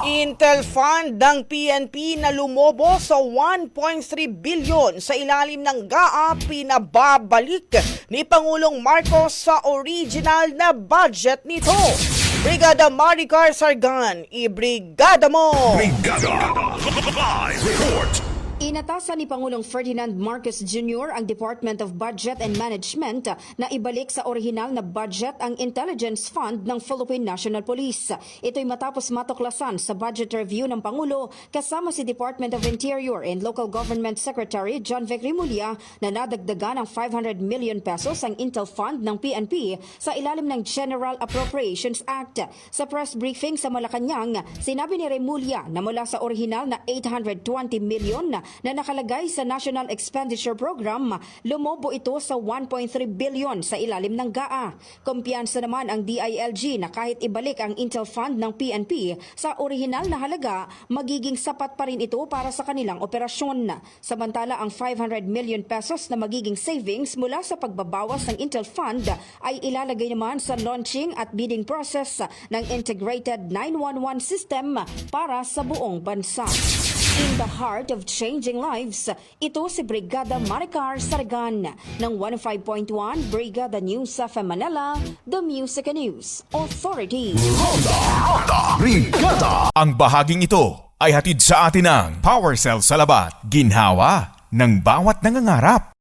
Intel Fund ng PNP na lumobo sa 1.3 bilyon sa ilalim ng GAA pinababalik ni Pangulong Marcos sa original na budget nito. Brigada Maricar Sargan, ibrigada mo! Brigada Live Report. Inatasan ni Pangulong Ferdinand Marcos Jr. ang Department of Budget and Management na ibalik sa orihinal na budget ang Intelligence Fund ng Philippine National Police. Ito'y matapos matuklasan sa budget review ng Pangulo kasama si Department of Interior and Local Government Secretary John Vic Rimulya na nadagdagan ng 500 million pesos ang Intel Fund ng PNP sa ilalim ng General Appropriations Act. Sa press briefing sa Malacanang, sinabi ni Rimulya na mula sa orihinal na 820 million na nakalagay sa National Expenditure Program, lumobo ito sa 1.3 billion sa ilalim ng GAA. Kumpiyansa naman ang DILG na kahit ibalik ang Intel Fund ng PNP sa orihinal na halaga, magiging sapat pa rin ito para sa kanilang operasyon. Samantala, ang 500 million pesos na magiging savings mula sa pagbabawas ng Intel Fund ay ilalagay naman sa launching at bidding process ng Integrated 911 System para sa buong bansa. In the heart of changing lives, ito si Brigada Maricar Sargan ng 105.1 Brigada News FM Manila, The Music and News Authority. Ronda Brigada. Ang bahaging ito ay hatid sa atin ng Power Cell Salabat, ginhawa ng bawat nangangarap.